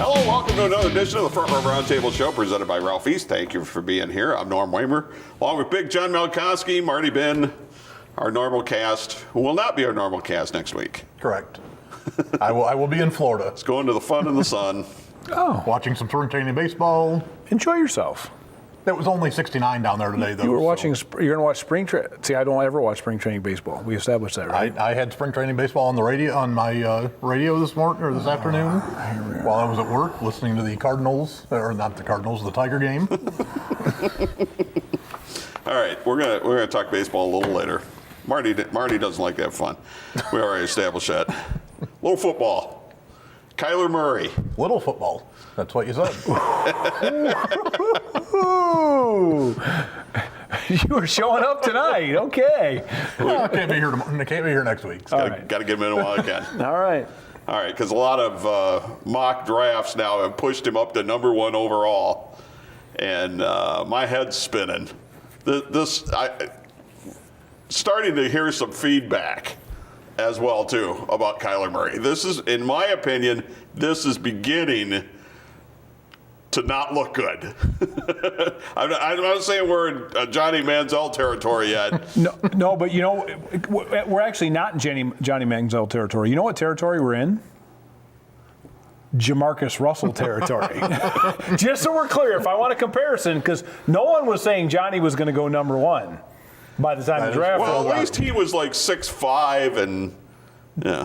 Hello, welcome to another edition of the Front Row Roundtable Show presented by Ralph East. Thank you for being here. I'm Norm Weimer, along with Big John Malkowski, Marty Ben, our normal cast, who will not be our normal cast next week. Correct. I will be in Florida. It's going to the fun in the sun. Oh, Watching some spring training baseball. enjoy yourself. It was only 69 down there today, though. You were so watching. You're gonna watch spring training. See, I don't ever watch spring training baseball. We established that, right? I had spring training baseball on the radio on my radio this morning or this afternoon while I was at work listening to the Cardinals, or not the Cardinals, the Tiger game. All right, we're gonna talk baseball a little later. Marty doesn't like to have fun. We already established that. Little football. Kyler Murray. Little football. That's what you said. Ooh, you were showing up tonight. Okay. Well, I can't be here tomorrow. I can't be here next week. Got to get him in while I can. All right. All right, because a lot of mock drafts now have pushed him up to number 1 overall, and my head's spinning. Starting to hear some feedback as well too about Kyler Murray. This is, in my opinion, this is beginning to not look good. I'm not saying we're in Johnny Manziel territory yet. No, but you know, we're actually not in Johnny Manziel territory. You know what territory we're in? Jamarcus Russell territory. Just so we're clear, if I want a comparison, because no one was saying Johnny was going to go number 1 by the time the draft. Well, at least he was like 6'5" and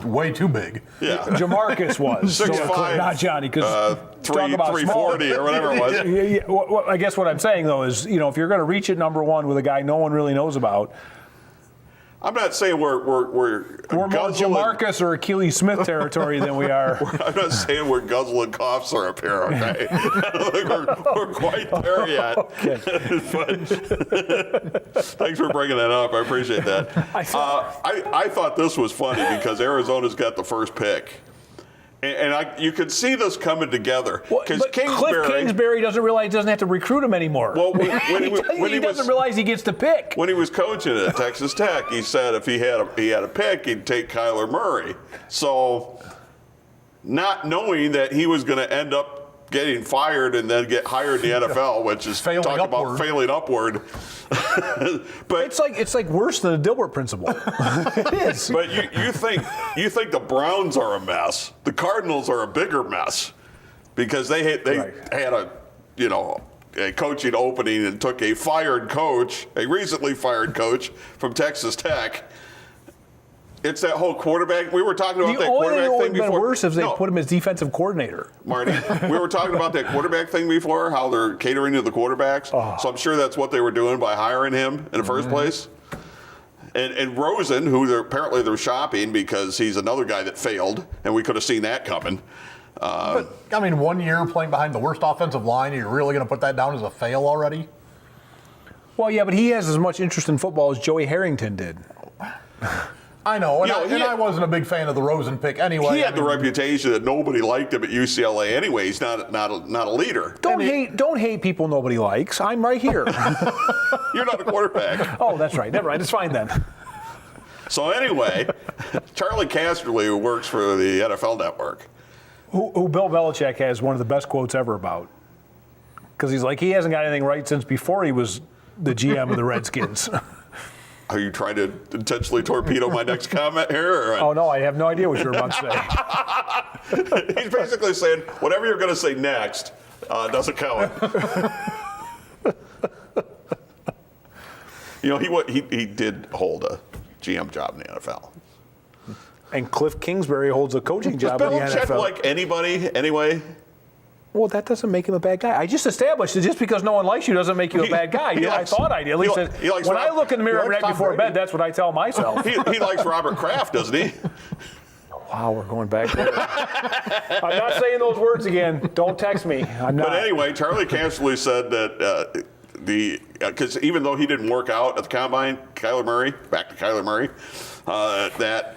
Way too big. yeah. Jamarcus was 6'5", not Johnny, because 340 or whatever it was. Yeah, well, I guess what I'm saying though is, you know, if you're going to reach at number 1 with a guy no one really knows about, I'm not saying we're more Jamarcus or Achilles Smith territory than we are. I'm not saying we're guzzling cough syrup here, okay? I don't think we're quite there yet. Okay. But thanks for bringing that up. I appreciate that. I thought this was funny because Arizona's got the first pick. And you could see this coming together. Because Cliff Kingsbury doesn't realize he doesn't have to recruit him anymore. Well, when he doesn't realize he gets to pick. When he was coaching at Texas Tech, he said if he had a pick, he'd take Kyler Murray. So, not knowing that he was going to end up getting fired and then get hired in the NFL, which is talking about failing upward. But it's like worse than the Dilbert principle. It is. But you think the Browns are a mess. The Cardinals are a bigger mess because they had a coaching opening and took a recently fired coach from Texas Tech. It's that whole quarterback. We were talking about that quarterback thing before. It would have been worse if they put him as defensive coordinator. Marty, we were talking about that quarterback thing before, how they're catering to the quarterbacks. Oh. So I'm sure that's what they were doing by hiring him in the first place. And Rosen, who they're shopping because he's another guy that failed, and we could have seen that coming. But, 1 year playing behind the worst offensive line, you're really going to put that down as a fail already? Well, yeah, but he has as much interest in football as Joey Harrington did. I know, and I wasn't a big fan of the Rosen pick anyway. He had the reputation that nobody liked him at UCLA anyway. He's not a leader. Don't hate people nobody likes. I'm right here. You're not a quarterback. Oh, that's right. Never mind. It's fine then. So anyway, Charlie Casterly, who works for the NFL Network, who Bill Belichick has one of the best quotes ever about, because he's like, he hasn't got anything right since before he was the GM of the Redskins. Are you trying to intentionally torpedo my next comment here? Oh, no, I have no idea what you're about to say. He's basically saying, whatever you're going to say next doesn't count. He did hold a GM job in the NFL. And Cliff Kingsbury holds a coaching job in the NFL. Does Belichick like anybody anyway? Well, that doesn't make him a bad guy. I just established that just because no one likes you doesn't make you a bad guy. I thought I did. At least when I look in the mirror every night before bed, that's what I tell myself. He likes Robert Kraft, doesn't he? Wow, we're going back there. I'm not saying those words again. Don't text me. I'm not. But anyway, Charlie Casterly said that because even though he didn't work out at the combine, back to Kyler Murray, that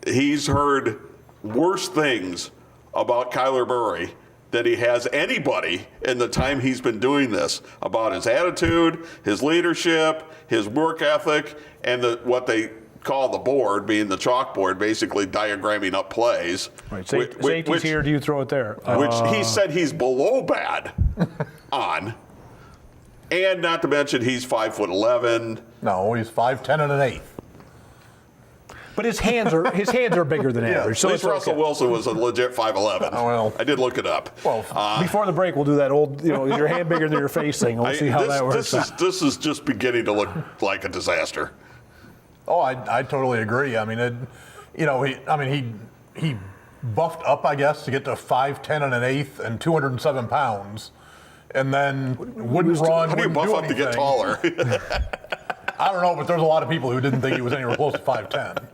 he's heard worse things about Kyler Murray than he has anybody in the time he's been doing this, about his attitude, his leadership, his work ethic, and what they call the board, being the chalkboard, basically diagramming up plays. Right. Safety's here. Do you throw it there? Which he said he's below bad on. And not to mention he's 5'11". No, he's 5'10" and an eighth. But his hands are bigger than average. So at least Russell Wilson was a legit 5'11". Oh, well. I did look it up. Well, before the break, we'll do that old, is your hand bigger than your face thing. We'll see how that works. This is just beginning to look like a disaster. Oh, I totally agree. I mean, he buffed up, I guess, to get to 5'10" and an eighth and 207 pounds, and then wouldn't run. How do you buff up to get taller? I don't know, but there's a lot of people who didn't think he was anywhere close to 5'10".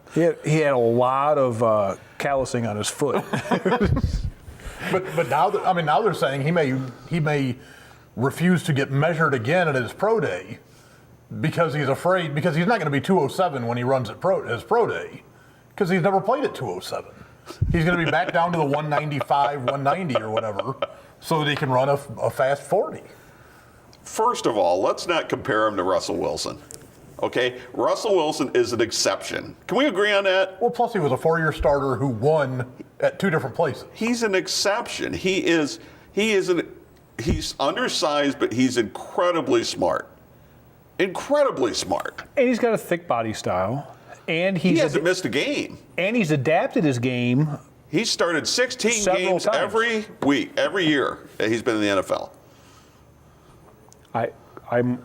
He had a lot of callousing on his foot. but now they're saying he may refuse to get measured again at his pro day because he's afraid, because he's not going to be 207 when he runs at his pro day, because he's never played at 207. He's going to be back down to the 195, 190 or whatever, so that he can run a fast 40. First of all, let's not compare him to Russell Wilson. Okay, Russell Wilson is an exception. Can we agree on that? Well, plus he was a 4-year starter who won at 2 different places. He's an exception. He's undersized, but he's incredibly smart. Incredibly smart. And he's got a thick body style. And he hasn't missed a game. And he's adapted his game. He started 16 games times. every week, every year that he's been in the NFL. And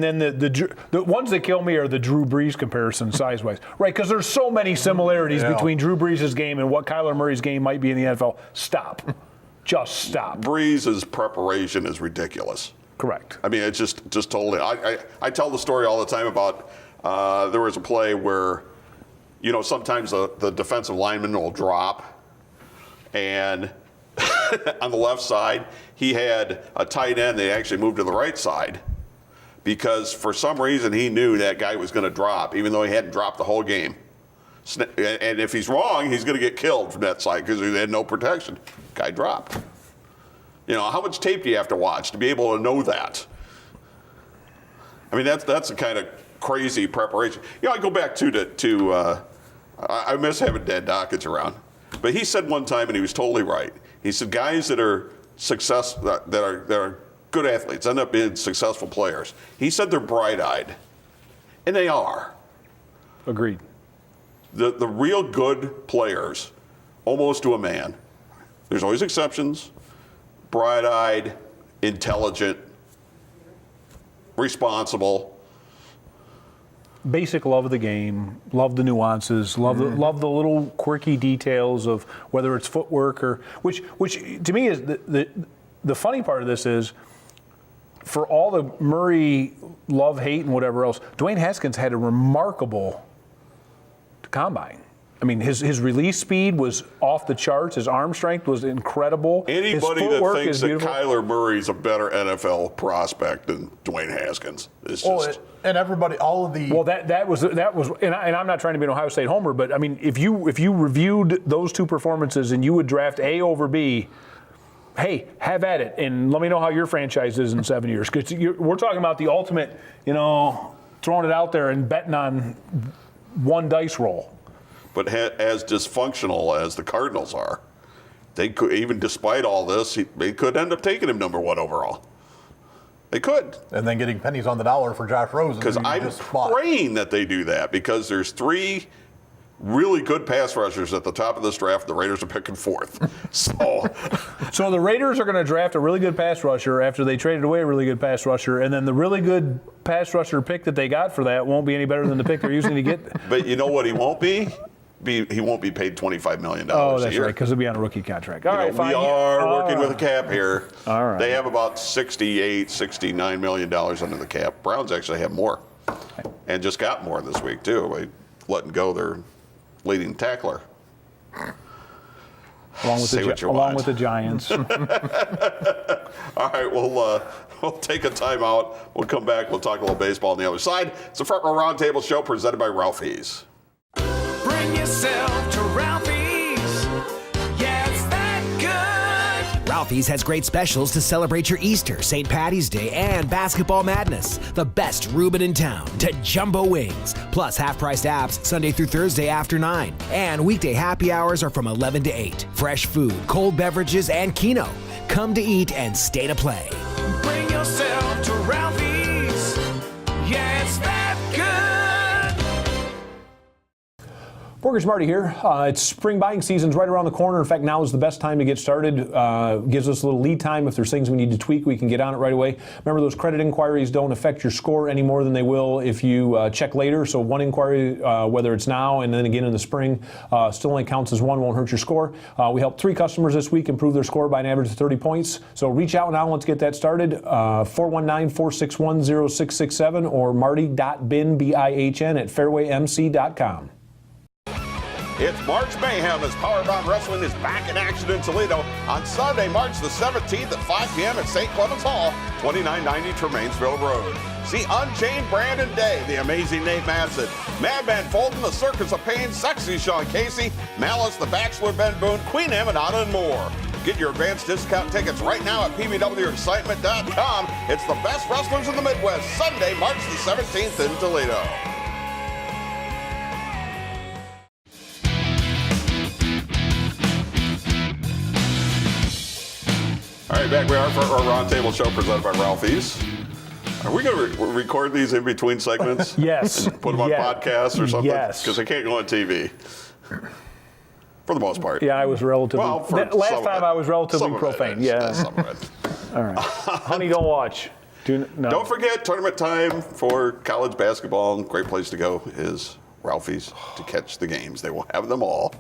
then the ones that kill me are the Drew Brees comparison size-wise, right? Because there's so many similarities between Drew Brees' game and what Kyler Murray's game might be in the NFL. Stop, just stop. Brees' preparation is ridiculous. Correct. I mean, it's just totally. I tell the story all the time about there was a play where, sometimes the defensive lineman will drop, and on the left side, he had a tight end that actually moved to the right side because for some reason he knew that guy was going to drop, even though he hadn't dropped the whole game. And if he's wrong, he's going to get killed from that side because he had no protection. Guy dropped. How much tape do you have to watch to be able to know that? I mean, that's the kind of crazy preparation. I go back to I miss having Dan Dawkins around, but he said one time, and he was totally right. He said guys that are that are good athletes end up being successful players. He said they're bright-eyed, and they are. Agreed. The real good players, almost to a man. There's always exceptions. Bright-eyed, intelligent, responsible. Basic love of the game, love the nuances, love the little quirky details of whether it's footwork or which to me is the funny part of this is, for all the Murray love, hate, and whatever else, Dwayne Haskins had a remarkable combine. I mean, his release speed was off the charts. His arm strength was incredible. Anybody that thinks that Kyler Murray's a better NFL prospect than Dwayne Haskins is just. And everybody, all of the. Well, that was, and I'm not trying to be an Ohio State homer, but I mean, if you reviewed those two performances and you would draft A over B, hey, have at it, and let me know how your franchise is in 7 years. Because we're talking about the ultimate, throwing it out there and betting on one dice roll. But as dysfunctional as the Cardinals are, they could, even despite all this, they could end up taking him number 1 overall. They could. And then getting pennies on the dollar for Josh Rosen. Because I'm praying that they do that, because there's 3 really good pass rushers at the top of this draft. The Raiders are picking 4th. So the Raiders are going to draft a really good pass rusher after they traded away a really good pass rusher, and then the really good pass rusher pick that they got for that won't be any better than the pick they're using to get. But you know what he won't be? He won't be paid $25 million a year. Oh, that's right, because he'll be on a rookie contract. All right, fine. We are working with a cap here. All right. They have about $68, $69 million under the cap. Browns actually have more, and just got more this week, too, by letting go their leading tackler. Along with the Giants. All right, we'll take a timeout. We'll come back. We'll talk a little baseball on the other side. It's the Front Row Roundtable show presented by Ralphie's. Bring yourself to Ralphie's. Yeah, it's that good. Ralphie's has great specials to celebrate your Easter, St. Patty's Day, and Basketball Madness. The best Reuben in town to jumbo wings. Plus half-priced apps Sunday through Thursday after 9. And weekday happy hours are from 11 to 8. Fresh food, cold beverages, and Keno. Come to eat and stay to play. Bring yourself to Ralphie's. Yeah, it's that good. Mortgage Marty here. It's spring buying season's right around the corner. In fact, now is the best time to get started. Gives us a little lead time. If there's things we need to tweak, we can get on it right away. Remember, those credit inquiries don't affect your score any more than they will if you check later. So one inquiry, whether it's now and then again in the spring, still only counts as one, won't hurt your score. We helped 3 customers this week improve their score by an average of 30 points. So reach out now. Let's get that started. 419-461-0667 or marty.bin, B-I-H-N, at fairwaymc.com. It's March Mayhem as Powerbomb Wrestling is back in action in Toledo on Sunday, March the 17th at 5 p.m. at St. Clements Hall, 2990 Tremainsville Road. See Unchained Brandon Day, the amazing Nate Madsen, Madman Fulton, the Circus of Pain, Sexy Sean Casey, Malice, the Bachelor Ben Boone, Queen Amanada, and more. Get your advanced discount tickets right now at pbwexcitement.com. It's the best wrestlers in the Midwest, Sunday, March the 17th in Toledo. All right, back we are for our Roundtable show presented by Ralphie's. Are we going to record these in between segments? Yes. And put them on podcasts or something? Yes. Because they can't go on TV. For the most part. Yeah, I was relatively. Well, last time I was relatively profane. Yeah. Some of it. All right. Honey, don't watch. Don't forget, tournament time for college basketball. Great place to go is Ralphie's to catch the games. They will have them all.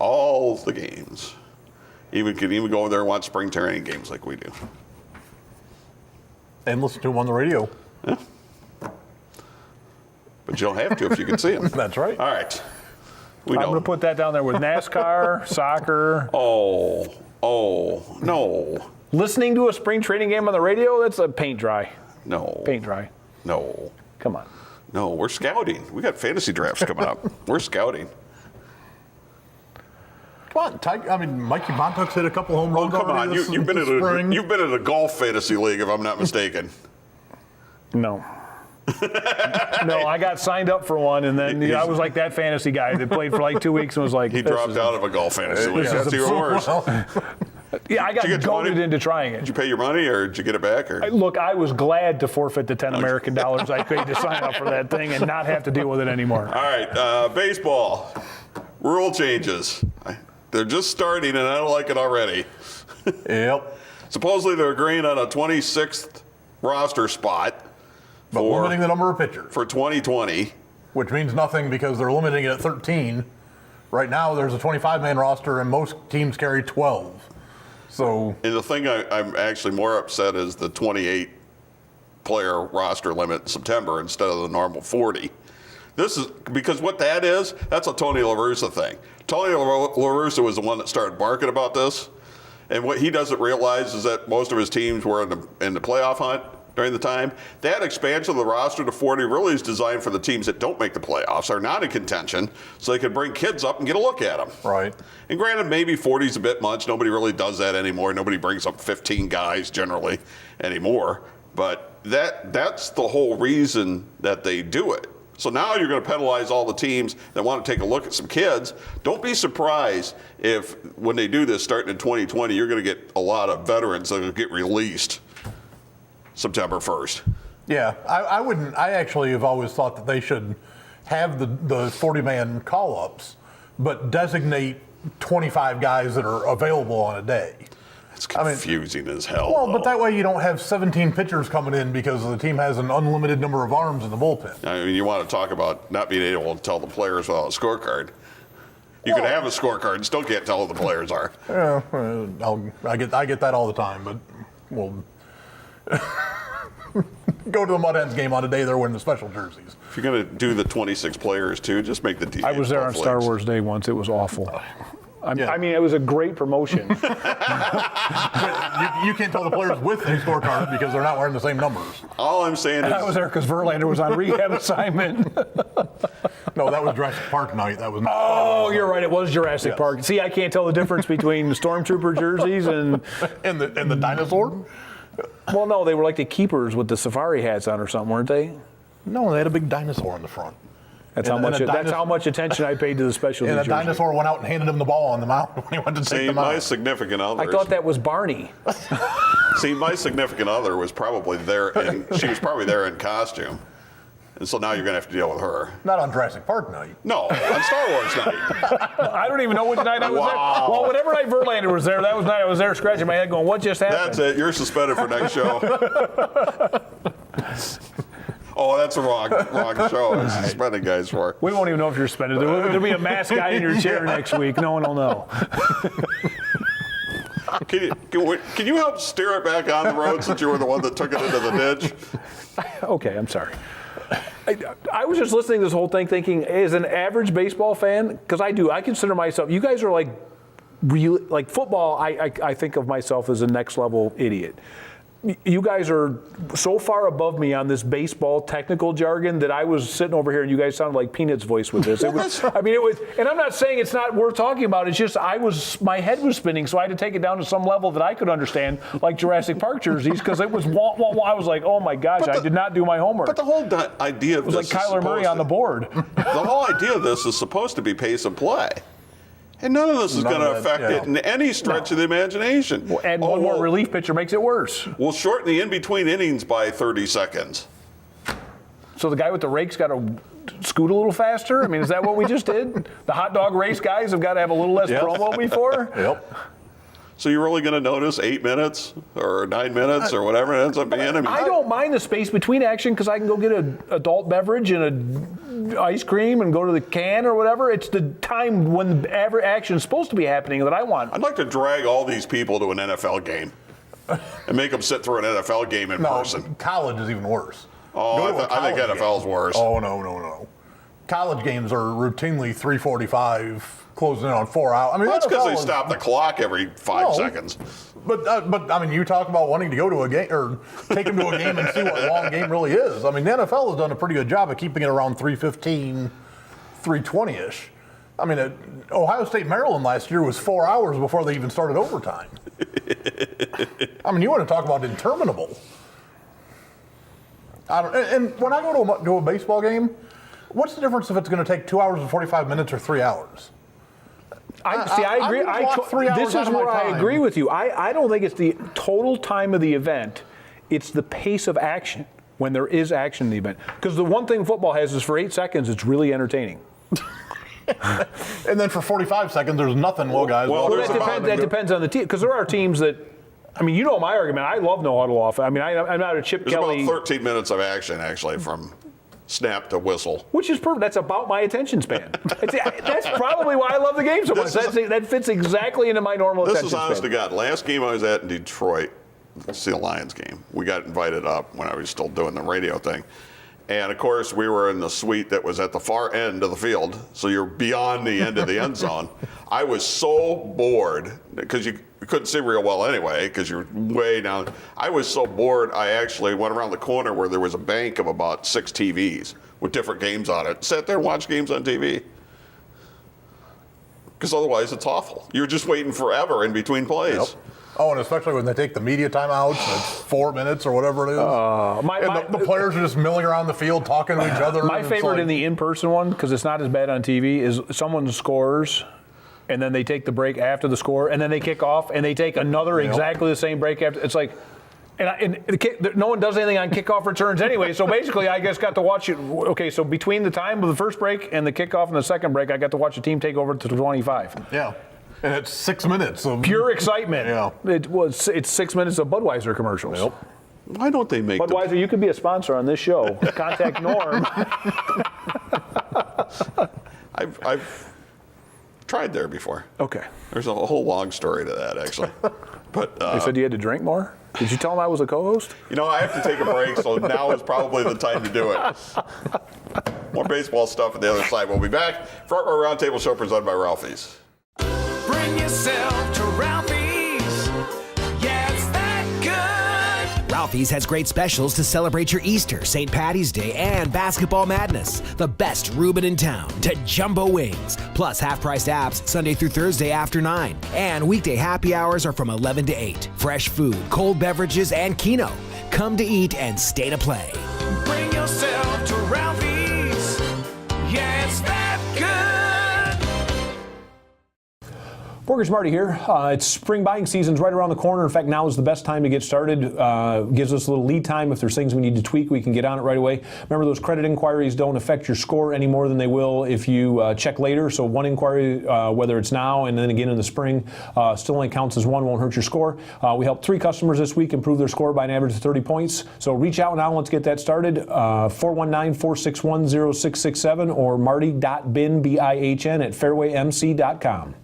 All the games. Can even go over there and watch spring training games like we do. And listen to them on the radio. Yeah. But you don't have to if you can see them. That's right. All right. I'm going to put that down there with NASCAR, soccer. Oh, no. Listening to a spring training game on the radio, that's a paint dry. No. Paint dry. No. Come on. No, we're scouting. We got fantasy drafts coming up. We're scouting. Come on, Mikey Bontuck's hit a couple home runs. Oh, come on. This You've been spring. you've been in a golf fantasy league, if I'm not mistaken. No. No, I got signed up for one, and then I was like that fantasy guy that played for like 2 weeks and was like, he dropped out of a golf fantasy league. That's even worse. Yeah, I got goaded into trying it. Did you pay your money, or did you get it back? Or? Look, I was glad to forfeit the 10 American dollars I paid to sign up for that thing and not have to deal with it anymore. All right, baseball. Rule changes. They're just starting, and I don't like it already. Yep. Supposedly they're agreeing on a 26th roster spot. But limiting the number of pitchers. For 2020. Which means nothing because they're limiting it at 13. Right now there's a 25-man roster, and most teams carry 12. So. And the thing I'm actually more upset is the 28-player roster limit in September instead of the normal 40. This is because what that is, that's a Tony La Russa thing. Tony La Russa was the one that started barking about this. And what he doesn't realize is that most of his teams were in the playoff hunt during the time. That expansion of the roster to 40 really is designed for the teams that don't make the playoffs, are not in contention, so they can bring kids up and get a look at them. Right. And granted, maybe 40 is a bit much. Nobody really does that anymore. Nobody brings up 15 guys generally anymore. But that's the whole reason that they do it. So now you're going to penalize all the teams that want to take a look at some kids. Don't be surprised if when they do this starting in 2020, you're going to get a lot of veterans that will get released September 1st. Yeah, I wouldn't. I actually have always thought that they should have the 40-man call-ups, but designate 25 guys that are available on a day. It's confusing as hell. Well, though. but that way you don't have 17 pitchers coming in because the team has an unlimited number of arms in the bullpen. I mean, you want to talk about not being able to tell the players without a scorecard. You can have a scorecard and still can't tell who the players are. Yeah, I get that all the time, but we'll go to the Mud Hens game on a day they're wearing the special jerseys. If you're going to do the 26 players too, just make the DH. I was there on Star legs. Wars Day once. It was awful. Yeah. I mean, it was a great promotion. You can't tell the players with a scorecard because they're not wearing the same numbers. All I'm saying is I was there because Verlander was on rehab assignment. No, that was Jurassic Park night. That was not. Oh, you're right. It was Jurassic Yes. Park. See, I can't tell the difference between the Stormtrooper jerseys and And the dinosaur? well, no, they were like the keepers with the safari hats on or something, weren't they? No, they had a big dinosaur in the front. That's And- how and much. a That's how much attention I paid to the specialty And a jersey. dinosaur went out and handed him the ball on the mound when he went to take See, the my mound. significant other. I thought that was Barney. See, my significant other was probably there, and she was probably there in costume. And so now you're going to have to deal with her. Not on Jurassic Park night. No, on Star Wars night. I don't even know which night I was Wow. there. Well, whatever night Verlander was there, that was night I was there scratching my head going, what just happened? That's it. You're suspended for next show. Oh, that's a wrong show. I'm suspending guys for. We won't even know if you're suspended. There'll be a masked guy in your chair next week. No one will know. Can you help steer it back on the road since you were the one that took it into the ditch? Okay, I'm sorry. I was just listening to this whole thing thinking, as an average baseball fan, because I consider myself, you guys are like, really, like football, I think of myself as a next level idiot. You guys are so far above me on this baseball technical jargon that I was sitting over here and you guys sounded like Peanut's voice with this. It was, I mean, it was, and I'm not saying it's not worth talking about. It's just my head was spinning, so I had to take it down to some level that I could understand, like Jurassic Park jerseys, because it was wah, wah, wah. I was like, oh my gosh, I did not do my homework. But the whole idea of It was like this is Kyler Murray supposed on the board. The whole idea of this is supposed to be pace of play. And none of this is None going to of that, affect it in any stretch of the imagination. And one more relief pitcher makes it worse. We'll shorten the in-between innings by 30 seconds. So the guy with the rake's got to scoot a little faster? I mean, is that what we just did? The hot dog race guys have got to have a little less promo before? Yep. So you're really going to notice 8 minutes or 9 minutes or whatever it ends up being? I don't mind the space between action because I can go get an adult beverage and a ice cream and go to the can or whatever. It's the time when the action is supposed to be happening that I want. I'd like to drag all these people to an NFL game and make them sit through an NFL game in person. College is even worse. Oh, Go to a I think college NFL's game. worse. Oh, no. College games are routinely 3:45, closing in on 4 hours. I mean, That's because NFL they is- stop the clock every 5 seconds. But I mean, you talk about wanting to go to a game or take them to a game and see what a long game really is. I mean, the NFL has done a pretty good job of keeping it around 3:15, 3:20-ish. I mean, Ohio State, Maryland last year was 4 hours before they even started overtime. I mean, you want to talk about interminable. And when I go to a baseball game, what's the difference if it's going to take 2 hours and 45 minutes or 3 hours? I agree. I would block 3 hours This out is of my where I time. agree with you. I don't think it's the total time of the event. It's the pace of action when there is action in the event. Because the one thing football has is for 8 seconds, it's really entertaining. And then for 45 seconds, there's nothing. Well, guys. well, there's That depends on the team. Because there are teams that, I mean, you know my argument. I love no huddle off. I mean, I'm not a Chip There's Kelly. about 13 minutes of action, actually, from snap to whistle. Which is perfect. That's about my attention span. That's probably why I love the game so much. That fits exactly into my normal This attention is honest to span. God. Last game I was at in Detroit, see the Lions game. We got invited up when I was still doing the radio thing. And of course, we were in the suite that was at the far end of the field, so you're beyond the end of the end zone. I was so bored because you couldn't see real well anyway because you're way down. I was so bored, I actually went around the corner where there was a bank of about 6 TVs with different games on it. Sat there and watched games on TV. Because otherwise, it's awful. You're just waiting forever in between plays. Yep. Oh, and especially when they take the media timeouts, it's 4 minutes or whatever it is. And the players are just milling around the field talking to each other. My and it's favorite like- in the in-person one, because it's not as bad on TV, is someone scores, and then they take the break after the score, and then they kick off, and they take another exactly the same break after. It's like, no one does anything on kickoff returns anyway. So basically, I just got to watch it. Okay, so between the time of the first break and the kickoff and the second break, I got to watch the team take over to 25. Yeah. And it's 6 minutes of Pure excitement. Yeah. It's 6 minutes of Budweiser commercials. Yep. Why don't they make Budweiser, you could be a sponsor on this show. Contact Norm. I've tried there before. Okay. There's a whole long story to that, actually. But They said you had to drink more? Did you tell them I was a co-host? you know, I have to take a break, so now is probably the time to do it. More baseball stuff on the other side. We'll be back. Front Row Roundtable Show presented by Ralphie's. Bring yourself to Ralphie's. Yeah, it's that good. Ralphie's has great specials to celebrate your Easter, St. Patty's Day, and Basketball Madness. The best Reuben in town to Jumbo Wings. Plus half-priced apps Sunday through Thursday after 9. And weekday happy hours are from 11 to 8. Fresh food, cold beverages, and Keno. Come to eat and stay to play. Bring yourself to Ralphie's. Yeah, it's that good. Mortgage Marty here. It's spring buying season's right around the corner. In fact, now is the best time to get started. Gives us a little lead time. If there's things we need to tweak, we can get on it right away. Remember, those credit inquiries don't affect your score any more than they will if you check later. So one inquiry, whether it's now and then again in the spring, still only counts as one, won't hurt your score. We helped 3 customers this week improve their score by an average of 30 points. So reach out now. Let's get that started. 419-461-0667 or marty.bin, B-I-H-N, at fairwaymc.com.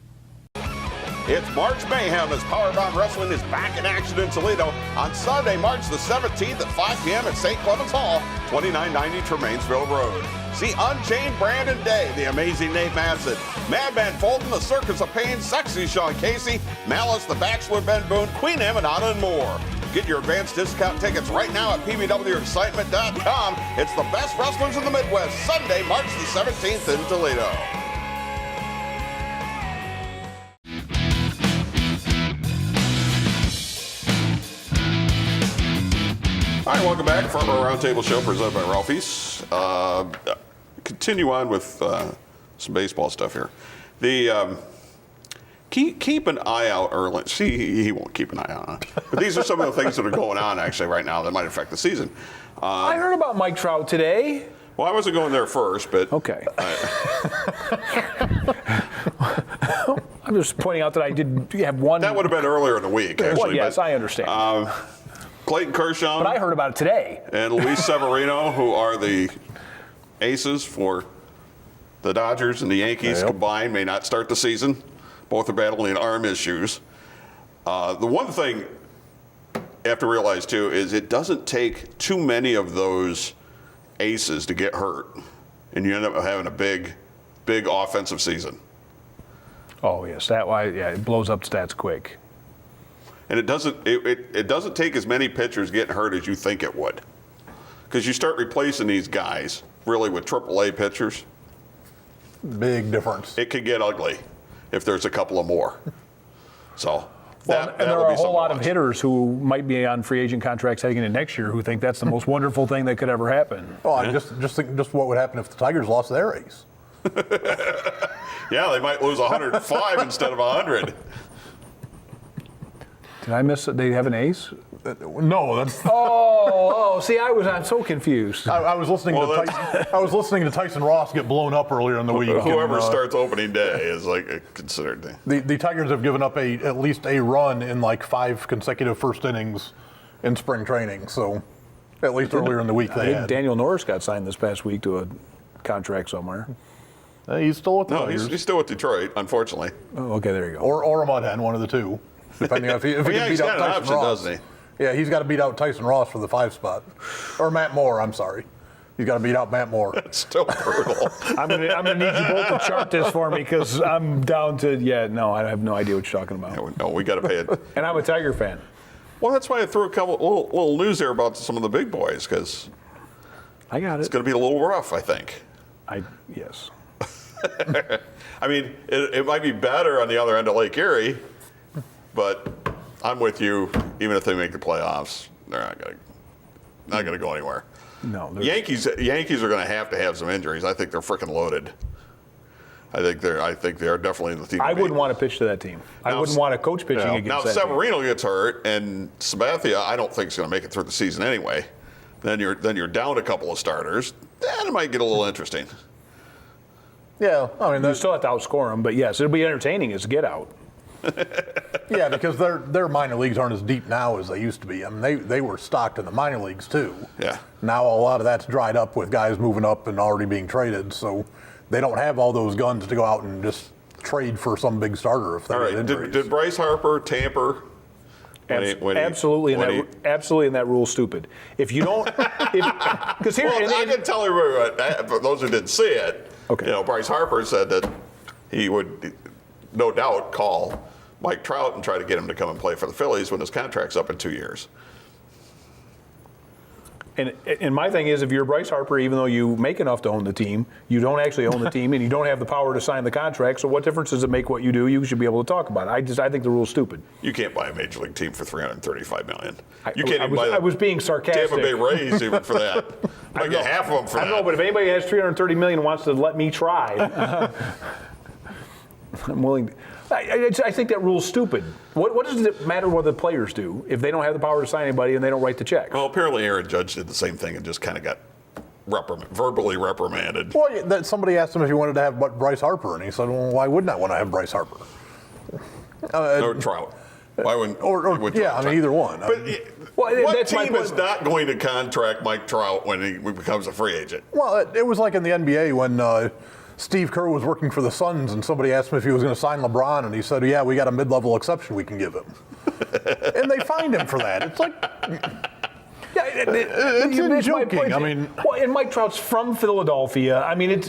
It's March Mayhem as Powerbomb Wrestling is back in action in Toledo on Sunday, March the 17th at 5 p.m. at St. Clements Hall, 2990 Tremainsville Road. See Unchained Brandon Day, the amazing Nate Madsen, Madman Fulton, the Circus of Pain, Sexy Sean Casey, Malice, the Bachelor Ben Boone, Queen Eminata, and more. Get your advanced discount tickets right now at pbwexcitement.com. It's the best wrestlers in the Midwest, Sunday, March the 17th in Toledo. All right, welcome back for our Roundtable show presented by Ralphie's. Continue on with some baseball stuff here. The keep an eye out early. See, he won't keep an eye out. But these are some of the things that are going on actually right now that might affect the season. I heard about Mike Trout today. Well, I wasn't going there first, but Okay. I'm just pointing out that I did have one. that would have been earlier in the week. Actually, Well, yes, but, I understand. Clayton Kershaw. But I heard about it today. And Luis Severino, who are the aces for the Dodgers and the Yankees combined, may not start the season. Both are battling arm issues. The one thing you have to realize, too, is it doesn't take too many of those aces to get hurt, and you end up having a big offensive season. Oh, yes. It blows up stats quick. And it doesn't take as many pitchers getting hurt as you think it would. Because you start replacing these guys, really, with AAA pitchers. Big difference. It could get ugly if there's a couple of more. So, And there are a whole lot of hitters who might be on free agent contracts heading into next year who think that's the most wonderful thing that could ever happen. Oh, I just think what would happen if the Tigers lost their ace. Yeah, they might lose 105 instead of 100. Did I miss it? They have an ace? No, that's. See, I'm so confused. I was listening to Tyson, I was listening to Tyson Ross get blown up earlier in the week. Whoever starts opening day is like considered. The Tigers have given up at least a run in like 5 consecutive first innings in spring training. So at least earlier in the week I they think had. Daniel Norris got signed this past week to a contract somewhere. He's still with the No, Tigers. he's still with Detroit, unfortunately. Oh, okay, there you go. or a mud hen, one of the two. Depending on if he can he's beat got out an Tyson option, Ross. doesn't he? Yeah, he's got to beat out Tyson Ross for the 5 spot. Or Matt Moore, I'm sorry. He's got to beat out Matt Moore. It's still brutal. I'm gonna need you both to chart this for me because I'm down to I have no idea what you're talking about. No, we got to pay it. And I'm a Tiger fan. Well, that's why I threw a couple little news there about some of the big boys, because I got it's it. going to be a little rough, I think. Yes. I mean, it might be better on the other end of Lake Erie, but I'm with you. Even if they make the playoffs, they're not going to go anywhere. No. Yankees are going to have some injuries. I think they're freaking loaded. I think they are definitely the team. I wouldn't want to pitch to that team. I wouldn't want to coach pitching against Now, if that team. Severino gets hurt and Sabathia, I don't think is going to make it through the season anyway. Then you're down a couple of starters. Then it might get a little interesting. Yeah, I mean, You still have to outscore them, but yes, it'll be entertaining as a get out. yeah, because their minor leagues aren't as deep now as they used to be. I mean, they were stocked in the minor leagues too. Yeah. Now a lot of that's dried up with guys moving up and already being traded, so they don't have all those guns to go out and just trade for some big starter if they All get right. injuries. Did Bryce Harper tamper? Absolutely, and that rule's stupid. If you don't, because here, Well, I can tell everybody, for those who didn't see it, Okay. Bryce Harper said that he would, no doubt, call Mike Trout and try to get him to come and play for the Phillies when his contract's up in 2 years. And my thing is, if you're Bryce Harper, even though you make enough to own the team, you don't actually own the team, and you don't have the power to sign the contract. So what difference does it make what you do? You should be able to talk about it. I think the rule's stupid. You can't buy a major league team for $335 million. I was being sarcastic. Tampa Bay Rays even for that. I get half of them for that. I know, but if anybody has $330 million and wants to let me try, I'm willing. I think that rule's stupid. What does it matter what the players do if they don't have the power to sign anybody and they don't write the check? Well, apparently Aaron Judge did the same thing and just kind of got verbally reprimanded. Well, somebody asked him if he wanted to have Bryce Harper, and he said, well, why wouldn't I want to have Bryce Harper? Or Trout. Why wouldn't? Either one. But what team is not going to contract Mike Trout when he becomes a free agent? Well, it was like in the NBA when Steve Kerr was working for the Suns, and somebody asked him if he was going to sign LeBron, and he said, yeah, we got a mid-level exception we can give him. And they fined him for that. It's like... Yeah, it's joking. I mean... Well, and Mike Trout's from Philadelphia. I mean,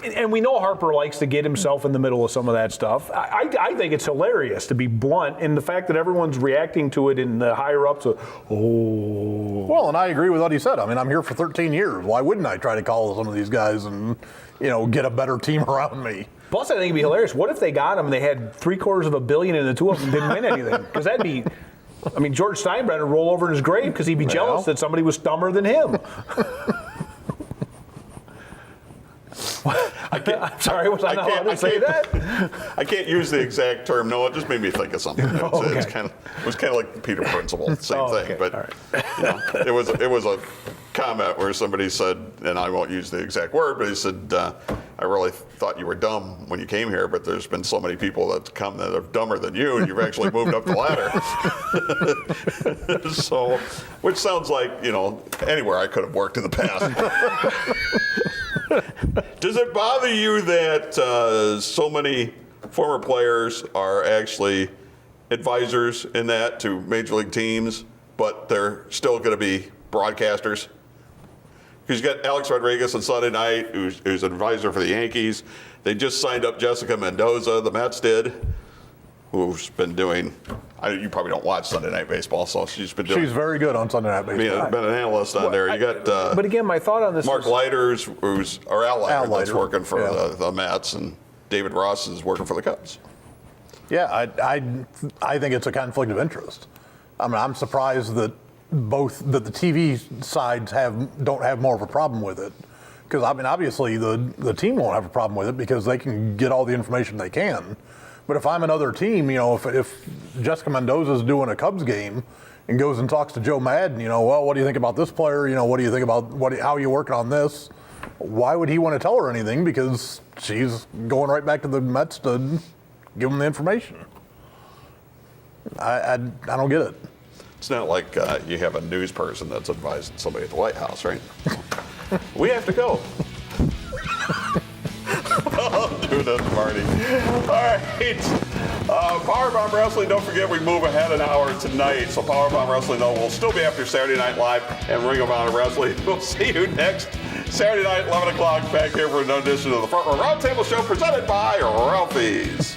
and we know Harper likes to get himself in the middle of some of that stuff. I think it's hilarious, to be blunt, and the fact that everyone's reacting to it in the higher-ups. Well, and I agree with what he said. I mean, I'm here for 13 years. Why wouldn't I try to call some of these guys and, get a better team around me? Plus, I think it'd be hilarious. What if they got him and they had $750 million and the two of them didn't win anything? Because that'd be... I mean, George Steinbrenner would roll over in his grave because he'd be jealous that somebody was dumber than him. I'm sorry, was I not allowed to say that? I can't use the exact term. No, it just made me think of something. It was kind of like Peter Principle, same thing. Okay. But it was a comment where somebody said, and I won't use the exact word, but he said, I really thought you were dumb when you came here, but there's been so many people that come that are dumber than you, and you've actually moved up the ladder. So, which sounds like, anywhere I could have worked in the past. Does it bother you that so many former players are actually advisors in that to major league teams, but they're still going to be broadcasters? Because you got Alex Rodriguez on Sunday night, who's an advisor for the Yankees. They just signed up Jessica Mendoza, the Mets did, who's been doing, you probably don't watch Sunday Night Baseball, so she's very good on Sunday Night Baseball. Been an analyst on there. You got but again, my thought on this Mark Leiters, Al Leiter, that's working for the Mets, and David Ross is working for the Cubs. Yeah, I think it's a conflict of interest. I mean, I'm surprised that the TV sides don't have more of a problem with it, because I mean, obviously the team won't have a problem with it because they can get all the information they can. But if I'm another team, if Jessica Mendoza's doing a Cubs game and goes and talks to Joe Madden, well, what do you think about this player? What do you think about how are you working on this? Why would he want to tell her anything? Because she's going right back to the Mets to give them the information. I don't get it. It's not like you have a news person that's advising somebody at the White House, right? We have to go. I'll do this, Marty. All right. Powerbomb Wrestling, don't forget we move ahead an hour tonight. So Powerbomb Wrestling, though, will still be after Saturday Night Live and Ring of Honor Wrestling. We'll see you next Saturday night, 11 o'clock, back here for another edition of the Front Row Roundtable Show presented by Ralphie's.